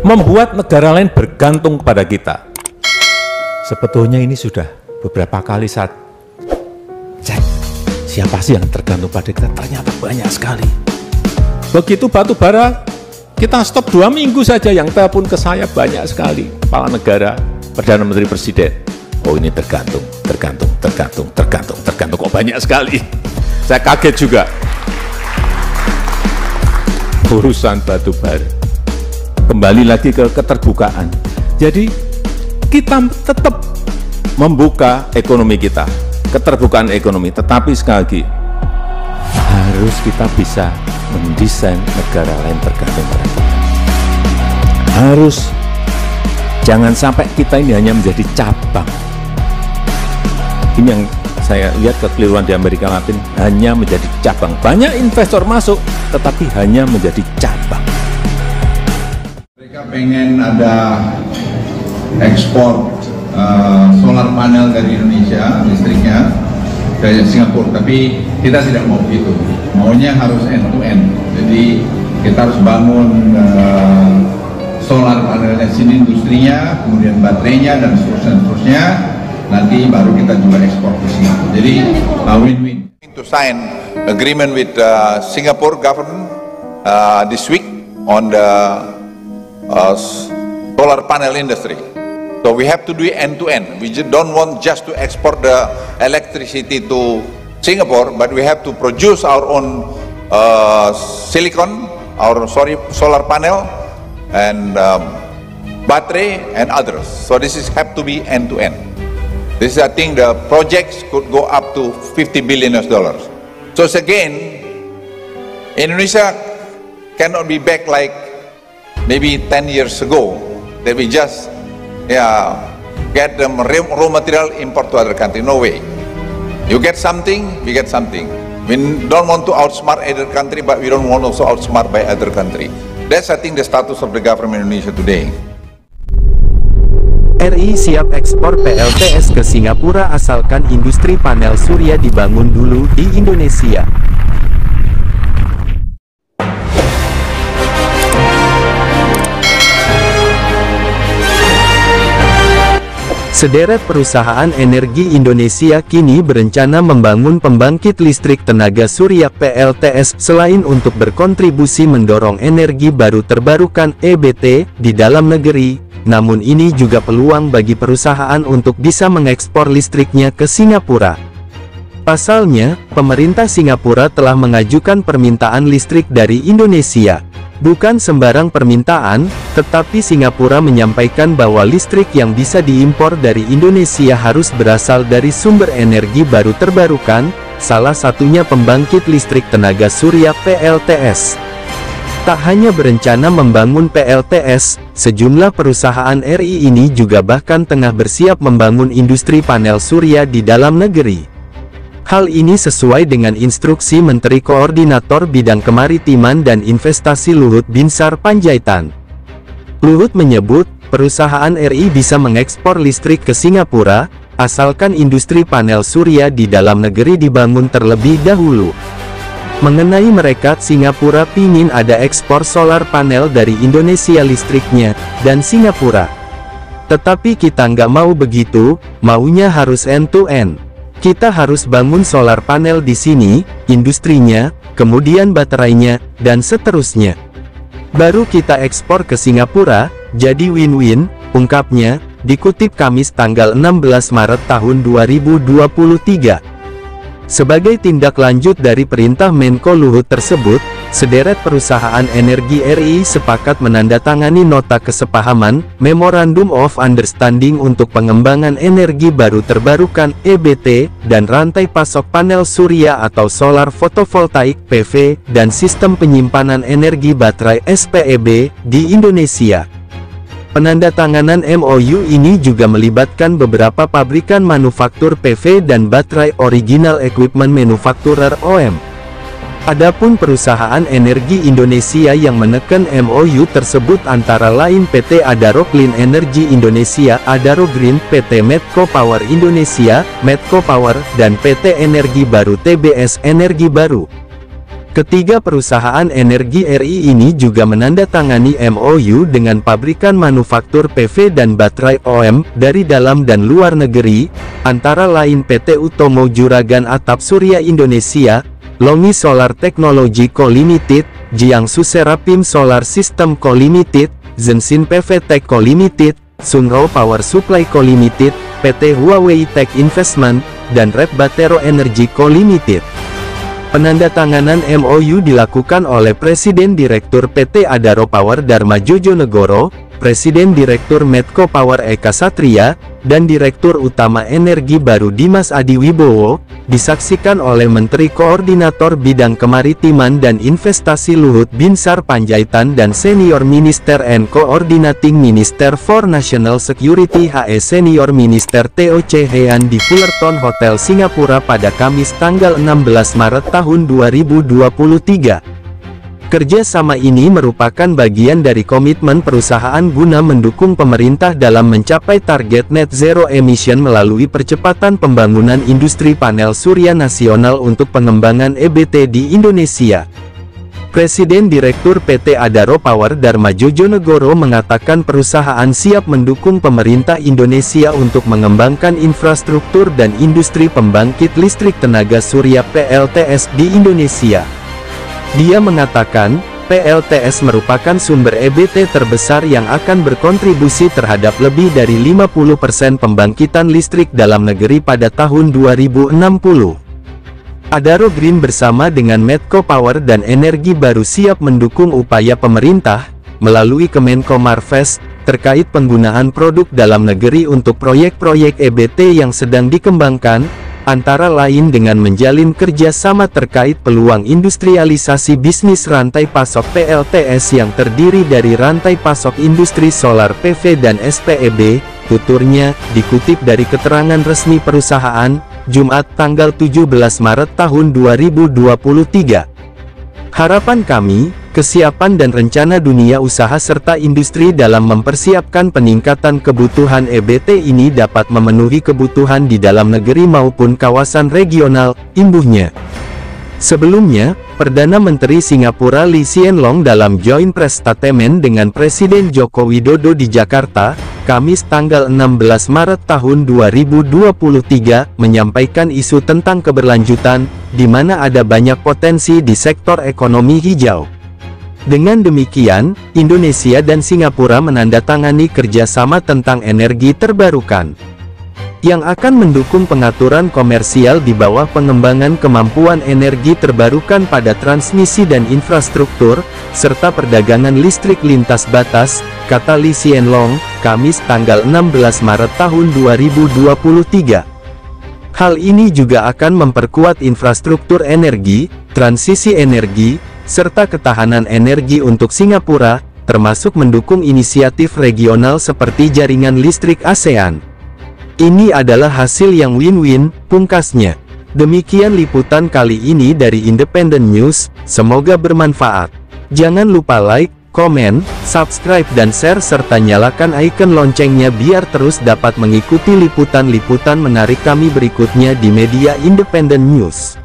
membuat negara lain bergantung kepada kita. Sebetulnya ini sudah beberapa kali saat cek, siapa sih yang tergantung pada kita, ternyata banyak sekali. Begitu batu bara, kita stop 2 minggu saja, yang telepon ke saya banyak sekali, kepala negara, Perdana Menteri, Presiden. Oh ini tergantung, kok banyak sekali. Saya kaget juga. Urusan batu bara. Kembali lagi ke keterbukaan. Jadi kita tetap membuka ekonomi kita, keterbukaan ekonomi, tetapi sekali lagi harus kita bisa mendesain negara lain tergantung pada kita. Harus, jangan sampai kita ini hanya menjadi cabang. Ini yang saya lihat kekeliruan di Amerika Latin, hanya menjadi cabang. Banyak investor masuk, tetapi hanya menjadi cabang. Mereka pengen ada ekspor solar panel dari Indonesia, listriknya dari Singapura, tapi kita tidak mau begitu. Maunya harus end to end. Jadi kita harus bangun solar panelnya sini, industrinya, kemudian baterainya dan seterusnya. Nanti baru kita juga ekspor ke Singapura. Jadi win-win. To sign agreement with Singapore government this week on the solar panel industry. So we have to do it end to end. We don't want just to export the electricity to Singapore, but we have to produce our own solar panel and battery and others. So this is have to be end to end. This I think the projects could go up to $50 billion. So again, Indonesia cannot be back like maybe 10 years ago that we just get the raw material import to other country. No way. You get something, we get something. We don't want to outsmart other country, but we don't want also outsmart by other country. That's I think the status of the government Indonesia today. RI siap ekspor PLTS ke Singapura asalkan industri panel surya dibangun dulu di Indonesia. Sederet perusahaan energi Indonesia kini berencana membangun pembangkit listrik tenaga surya PLTS selain untuk berkontribusi mendorong energi baru terbarukan (EBT) di dalam negeri. Namun ini juga peluang bagi perusahaan untuk bisa mengekspor listriknya ke Singapura. Pasalnya, pemerintah Singapura telah mengajukan permintaan listrik dari Indonesia. Bukan sembarang permintaan, tetapi Singapura menyampaikan bahwa listrik yang bisa diimpor dari Indonesia harus berasal dari sumber energi baru terbarukan, salah satunya pembangkit listrik tenaga surya PLTS. Tak hanya berencana membangun PLTS, sejumlah perusahaan RI ini juga bahkan tengah bersiap membangun industri panel surya di dalam negeri. Hal ini sesuai dengan instruksi Menteri Koordinator Bidang Kemaritiman dan Investasi Luhut Binsar Panjaitan. Luhut menyebut, perusahaan RI bisa mengekspor listrik ke Singapura, asalkan industri panel surya di dalam negeri dibangun terlebih dahulu. Mengenai mereka, Singapura pingin ada ekspor solar panel dari Indonesia listriknya, dan Singapura. Tetapi kita nggak mau begitu, maunya harus end-to-end. Kita harus bangun solar panel di sini, industrinya, kemudian baterainya, dan seterusnya. Baru kita ekspor ke Singapura, jadi win-win, ungkapnya, dikutip Kamis tanggal 16 Maret tahun 2023. Sebagai tindak lanjut dari perintah Menko Luhut tersebut, sederet perusahaan energi RI sepakat menandatangani nota kesepahaman, Memorandum of Understanding untuk pengembangan energi baru terbarukan (EBT), dan rantai pasok panel surya atau solar photovoltaik (PV), dan sistem penyimpanan energi baterai (SPEB) di Indonesia. Penandatanganan MOU ini juga melibatkan beberapa pabrikan manufaktur PV dan baterai original equipment manufacturer (OEM). Adapun perusahaan energi Indonesia yang menekan MOU tersebut antara lain PT Adaro Clean Energy Indonesia, Adaro Green, PT Medco Power Indonesia, Medco Power, dan PT Energi Baru TBS Energi Baru. Ketiga perusahaan energi RI ini juga menandatangani MOU dengan pabrikan manufaktur PV dan baterai OEM dari dalam dan luar negeri, antara lain PT Utomo Juragan Atap Surya Indonesia, Longi Solar Technology Co Limited, Jiangsu Serapim Solar System Co Limited, Zenshin PV Tech Co Limited, Sungrow Power Supply Co Limited, PT Huawei Tech Investment, dan Rep Batero Energy Co Limited. Penandatanganan MOU dilakukan oleh Presiden Direktur PT Adaro Power Dharma Jojonegoro, Presiden Direktur Medco Power Eka Satria, dan Direktur Utama Energi Baru Dimas Adi Wibowo, disaksikan oleh Menteri Koordinator Bidang Kemaritiman dan Investasi Luhut Binsar Panjaitan dan Senior Minister and Coordinating Minister for National Security HE Senior Minister TOC Hean di Fullerton Hotel Singapura pada Kamis tanggal 16 Maret tahun 2023. Kerjasama ini merupakan bagian dari komitmen perusahaan guna mendukung pemerintah dalam mencapai target net zero emission melalui percepatan pembangunan industri panel surya nasional untuk pengembangan EBT di Indonesia. Presiden Direktur PT Adaro Power Dharma Jojonegoro mengatakan perusahaan siap mendukung pemerintah Indonesia untuk mengembangkan infrastruktur dan industri pembangkit listrik tenaga surya PLTS di Indonesia. Dia mengatakan, PLTS merupakan sumber EBT terbesar yang akan berkontribusi terhadap lebih dari 50% pembangkitan listrik dalam negeri pada tahun 2060. Adaro Green bersama dengan Medco Power dan Energi Baru siap mendukung upaya pemerintah, melalui Kemenko Marves, terkait penggunaan produk dalam negeri untuk proyek-proyek EBT yang sedang dikembangkan, antara lain dengan menjalin kerjasama terkait peluang industrialisasi bisnis rantai pasok PLTS yang terdiri dari rantai pasok industri solar PV dan SPEB, tuturnya, dikutip dari keterangan resmi perusahaan, Jumat tanggal 17 Maret tahun 2023. Harapan kami, kesiapan dan rencana dunia usaha serta industri dalam mempersiapkan peningkatan kebutuhan EBT ini dapat memenuhi kebutuhan di dalam negeri maupun kawasan regional, imbuhnya. Sebelumnya, Perdana Menteri Singapura Lee Hsien Loong dalam joint press statement dengan Presiden Joko Widodo di Jakarta, Kamis tanggal 16 Maret tahun 2023, menyampaikan isu tentang keberlanjutan, di mana ada banyak potensi di sektor ekonomi hijau. Dengan demikian, Indonesia dan Singapura menandatangani kerjasama tentang energi terbarukan, yang akan mendukung pengaturan komersial di bawah pengembangan kemampuan energi terbarukan pada transmisi dan infrastruktur, serta perdagangan listrik lintas batas, kata Lee Hsien Loong, Kamis tanggal 16 Maret tahun 2023. Hal ini juga akan memperkuat infrastruktur energi, transisi energi, serta ketahanan energi untuk Singapura, termasuk mendukung inisiatif regional seperti jaringan listrik ASEAN. Ini adalah hasil yang win-win, pungkasnya. Demikian liputan kali ini dari Independent News, semoga bermanfaat. Jangan lupa like, komen, subscribe dan share serta nyalakan icon loncengnya biar terus dapat mengikuti liputan-liputan menarik kami berikutnya di media Independent News.